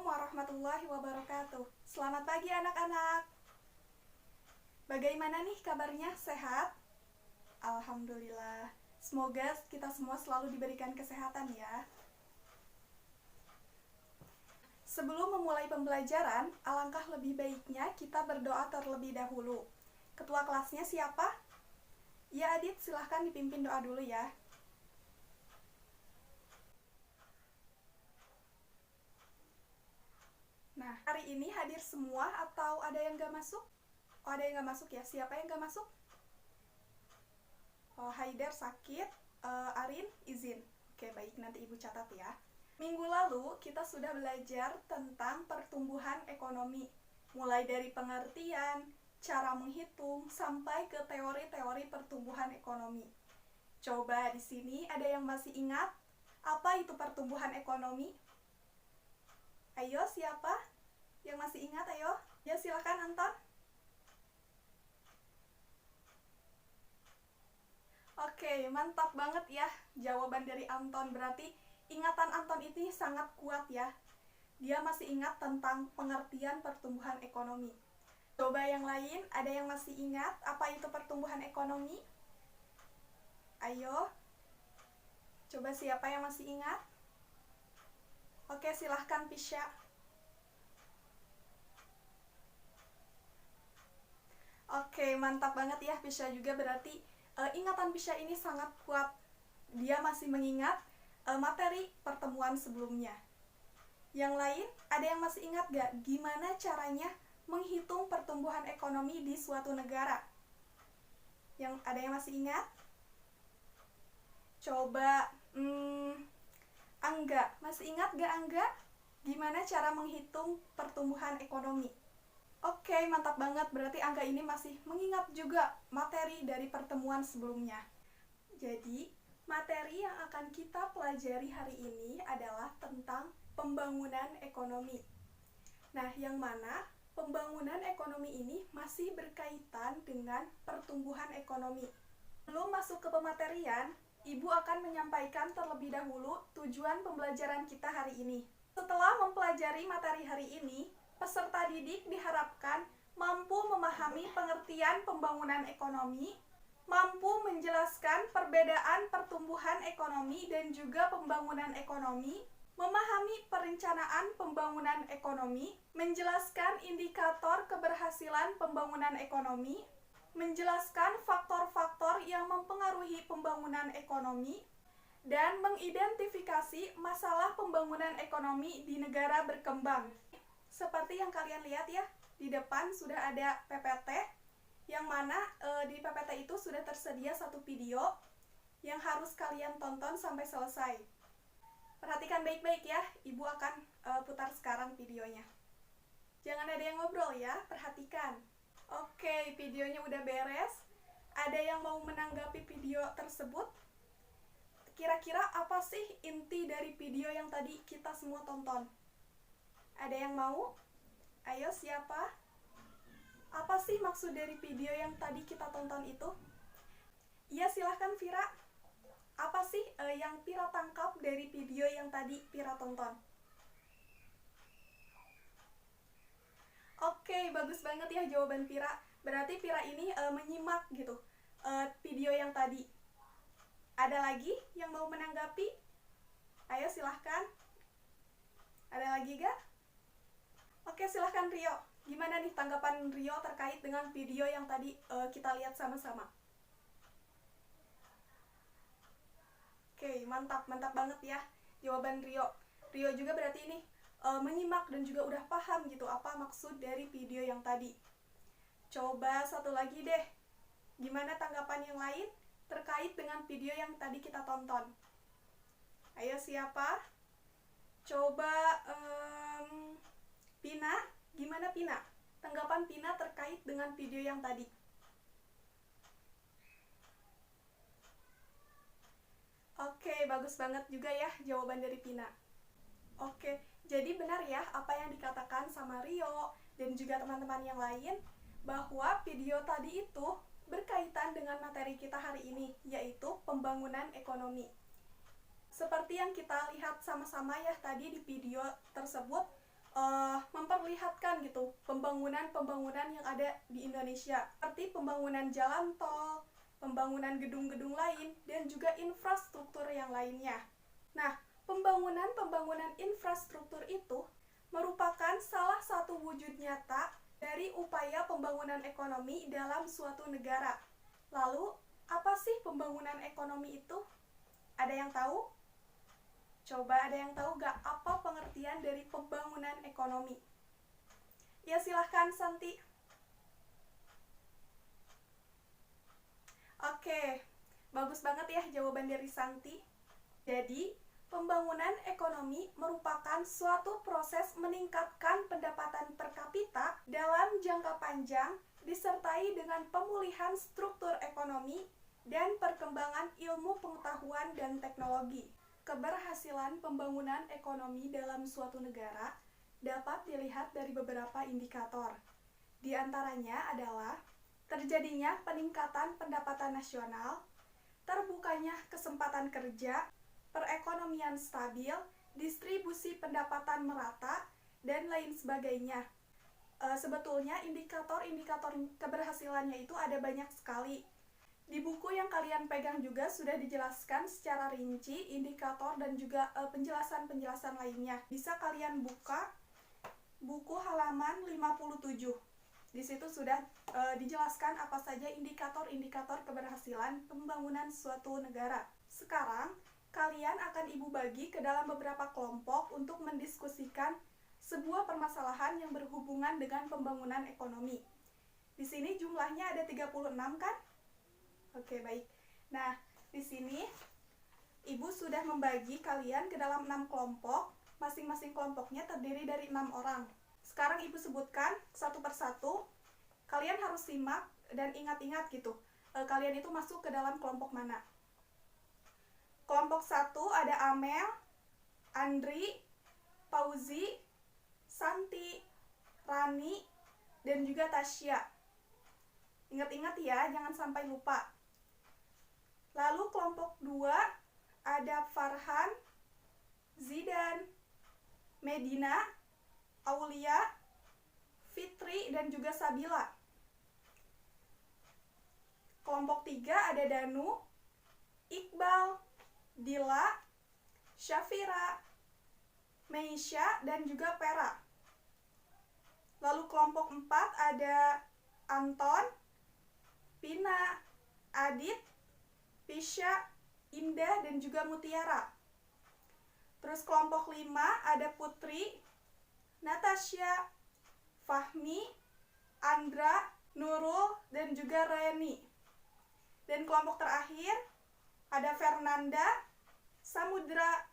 Assalamualaikum warahmatullahi wabarakatuh. Selamat pagi anak-anak. Bagaimana nih kabarnya? Sehat? Alhamdulillah. Semoga kita semua selalu diberikan kesehatan ya. Sebelum memulai pembelajaran, alangkah lebih baiknya kita berdoa terlebih dahulu. Ketua kelasnya siapa? Ya Adit, silahkan dipimpin doa dulu ya. Nah, hari ini hadir semua atau ada yang gak masuk? Oh, ada yang gak masuk ya. Siapa yang gak masuk? Oh, Haidar sakit, Arin izin. Oke, baik, nanti ibu catat ya. Minggu lalu kita sudah belajar tentang pertumbuhan ekonomi, mulai dari pengertian, cara menghitung, sampai ke teori-teori pertumbuhan ekonomi. Coba di sini ada yang masih ingat apa itu pertumbuhan ekonomi? Ayo, siapa yang masih ingat? Ayo, ya silakan Anton. Oke, mantap banget ya jawaban dari Anton. Berarti ingatan Anton ini sangat kuat ya. Dia masih ingat tentang pengertian pertumbuhan ekonomi. Coba yang lain, ada yang masih ingat apa itu pertumbuhan ekonomi? Ayo, coba siapa yang masih ingat? Oke, silahkan Pisha. Oke, mantap banget ya Pisha juga. Berarti ingatan Pisha ini sangat kuat. Dia masih mengingat materi pertemuan sebelumnya. Yang lain, ada yang masih ingat gak gimana caranya menghitung pertumbuhan ekonomi di suatu negara? Ada yang masih ingat? Coba Angga, masih ingat gak Angga? Gimana cara menghitung pertumbuhan ekonomi? Oke, mantap banget. Berarti Angga ini masih mengingat juga materi dari pertemuan sebelumnya. Jadi, materi yang akan kita pelajari hari ini adalah tentang pembangunan ekonomi. Nah, yang mana pembangunan ekonomi ini masih berkaitan dengan pertumbuhan ekonomi. Sebelum masuk ke pematerian, Ibu akan menyampaikan terlebih dahulu tujuan pembelajaran kita hari ini. Setelah mempelajari materi hari ini, peserta didik diharapkan mampu memahami pengertian pembangunan ekonomi, mampu menjelaskan perbedaan pertumbuhan ekonomi dan juga pembangunan ekonomi, memahami perencanaan pembangunan ekonomi, menjelaskan indikator keberhasilan pembangunan ekonomi, menjelaskan faktor-faktor yang mempengaruhi pembangunan ekonomi, dan mengidentifikasi masalah pembangunan ekonomi di negara berkembang. Seperti yang kalian lihat ya, di depan sudah ada PPT, yang mana di PPT itu sudah tersedia satu video yang harus kalian tonton sampai selesai. Perhatikan baik-baik ya, Ibu akan putar sekarang videonya. Jangan ada yang ngobrol ya, perhatikan. Oke, videonya udah beres. Ada yang mau menanggapi video tersebut? Kira-kira apa sih inti dari video yang tadi kita semua tonton? Ada yang mau? Ayo, siapa? Apa sih maksud dari video yang tadi kita tonton itu? Iya, silahkan Vira. Apa sih yang Vira tangkap dari video yang tadi Vira tonton? Oke, bagus banget ya jawaban Vira. Berarti Vira ini menyimak gitu video yang tadi. Ada lagi yang mau menanggapi? Ayo silahkan. Ada lagi gak? Oke, silahkan Rio. Gimana nih tanggapan Rio terkait dengan video yang tadi kita lihat sama-sama? Oke, mantap banget ya jawaban Rio. Rio juga berarti ini menyimak dan juga udah paham gitu apa maksud dari video yang tadi. Coba satu lagi deh, gimana tanggapan yang lain terkait dengan video yang tadi kita tonton? Ayo, siapa? Coba Pina, gimana Pina? Tanggapan Pina terkait dengan video yang tadi? Oke, bagus banget juga ya jawaban dari Pina. Oke, jadi benar ya apa yang dikatakan sama Rio dan juga teman-teman yang lain, bahwa video tadi itu berkaitan dengan materi kita hari ini, yaitu pembangunan ekonomi. Seperti yang kita lihat sama-sama ya tadi di video tersebut, memperlihatkan gitu pembangunan-pembangunan yang ada di Indonesia, seperti pembangunan jalan tol, pembangunan gedung-gedung lain, dan juga infrastruktur yang lainnya. Nah, pembangunan-pembangunan infrastruktur itu merupakan salah satu wujud nyata dari upaya pembangunan ekonomi dalam suatu negara. Lalu, apa sih pembangunan ekonomi itu? Ada yang tahu? Coba ada yang tahu gak apa pengertian dari pembangunan ekonomi? Ya silahkan Santi. Oke, bagus banget ya jawaban dari Santi. Jadi, pembangunan ekonomi merupakan suatu proses meningkatkan pendapatan per kapita dalam jangka panjang disertai dengan pemulihan struktur ekonomi dan perkembangan ilmu pengetahuan dan teknologi. Keberhasilan pembangunan ekonomi dalam suatu negara dapat dilihat dari beberapa indikator. Di antaranya adalah terjadinya peningkatan pendapatan nasional, terbukanya kesempatan kerja, perekonomian stabil, distribusi pendapatan merata, dan lain sebagainya. Sebetulnya indikator-indikator keberhasilannya itu ada banyak sekali. Di buku yang kalian pegang juga sudah dijelaskan secara rinci indikator dan juga penjelasan-penjelasan lainnya. Bisa kalian buka buku halaman 57. Di situ sudah dijelaskan apa saja indikator-indikator keberhasilan pembangunan suatu negara. Sekarang, kalian akan Ibu bagi ke dalam beberapa kelompok untuk mendiskusikan sebuah permasalahan yang berhubungan dengan pembangunan ekonomi. Di sini jumlahnya ada 36 kan? Oke, baik. Nah, di sini Ibu sudah membagi kalian ke dalam 6 kelompok. Masing-masing kelompoknya terdiri dari 6 orang. Sekarang Ibu sebutkan satu persatu. Kalian harus simak dan ingat-ingat gitu. Kalian itu masuk ke dalam kelompok mana. Kelompok 1 ada Amel, Andri, Pauzi, Santi, Rani, dan juga Tasya. Ingat-ingat ya, jangan sampai lupa. Lalu kelompok 2 ada Farhan, Zidan, Medina, Aulia, Fitri, dan juga Sabila. Kelompok 3 ada Danu, Iqbal, Dila, Syafira, Meisha, dan juga Pera. Lalu kelompok 4 ada Anton, Pina, Adit, Pisha, Indah, dan juga Mutiara. Terus kelompok 5 ada Putri, Natasha, Fahmi, Andra, Nurul, dan juga Reni. Dan kelompok terakhir ada Fernanda, Samudra,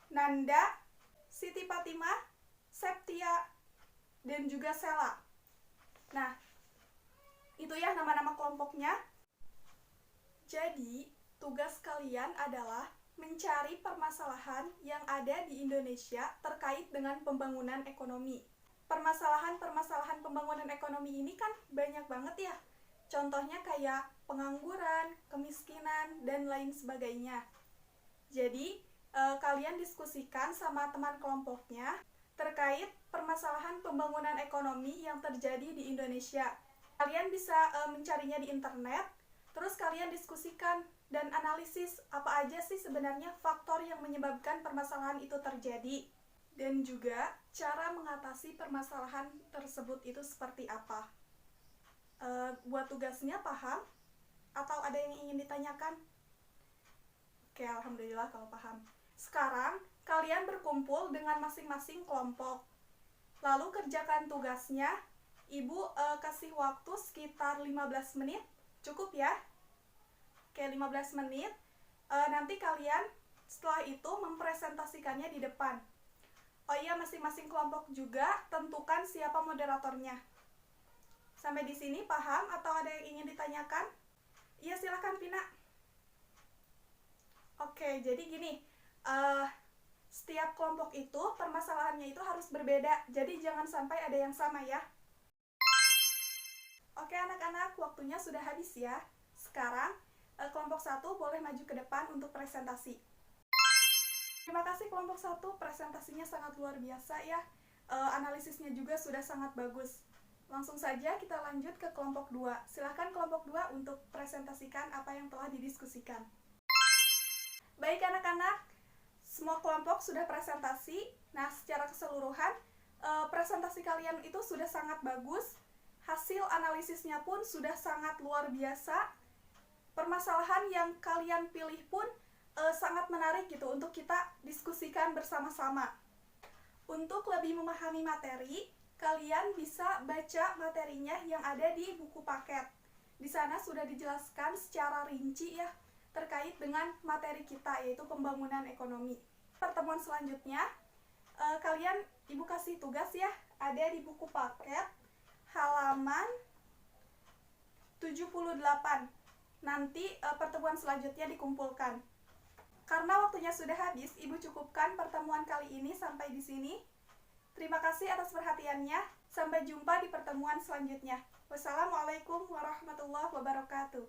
Nanda, Siti Fatimah, Septia, dan juga Sela. Nah, itu ya nama-nama kelompoknya. Jadi, tugas kalian adalah mencari permasalahan yang ada di Indonesia terkait dengan pembangunan ekonomi. Permasalahan-permasalahan pembangunan ekonomi ini kan banyak banget ya. Contohnya kayak pengangguran, kemiskinan, dan lain sebagainya. Jadi, kalian diskusikan sama teman kelompoknya terkait permasalahan pembangunan ekonomi yang terjadi di Indonesia. Kalian bisa mencarinya di internet, terus kalian diskusikan dan analisis apa aja sih sebenarnya faktor yang menyebabkan permasalahan itu terjadi. Dan juga cara mengatasi permasalahan tersebut itu seperti apa. Buat tugasnya paham? Atau ada yang ingin ditanyakan? Oke, alhamdulillah kalau paham. Sekarang, kalian berkumpul dengan masing-masing kelompok. Lalu kerjakan tugasnya. Ibu kasih waktu sekitar 15 menit. Cukup ya? Oke, 15 menit. Nanti kalian setelah itu mempresentasikannya di depan. Oh iya, masing-masing kelompok juga tentukan siapa moderatornya. Sampai di sini paham atau ada yang ingin ditanyakan? Iya, silakan Pina. Oke, jadi gini, setiap kelompok itu permasalahannya itu harus berbeda, jadi jangan sampai ada yang sama ya. Oke anak-anak, waktunya sudah habis ya. Sekarang kelompok 1 boleh maju ke depan untuk presentasi. Terima kasih kelompok 1, presentasinya sangat luar biasa ya. analisisnya juga sudah sangat bagus. Langsung saja kita lanjut ke kelompok 2. Silahkan kelompok 2 untuk presentasikan apa yang telah didiskusikan. Baik anak-anak, semua kelompok sudah presentasi. Nah, secara keseluruhan, presentasi kalian itu sudah sangat bagus. Hasil analisisnya pun sudah sangat luar biasa. Permasalahan yang kalian pilih pun sangat menarik gitu untuk kita diskusikan bersama-sama. Untuk lebih memahami materi, kalian bisa baca materinya yang ada di buku paket. Di sana sudah dijelaskan secara rinci ya terkait dengan materi kita, yaitu pembangunan ekonomi. Pertemuan selanjutnya, kalian ibu kasih tugas ya, ada di buku paket halaman 78. Nanti pertemuan selanjutnya dikumpulkan. Karena waktunya sudah habis, Ibu cukupkan pertemuan kali ini sampai di sini. Terima kasih atas perhatiannya. Sampai jumpa di pertemuan selanjutnya. Wassalamualaikum warahmatullahi wabarakatuh.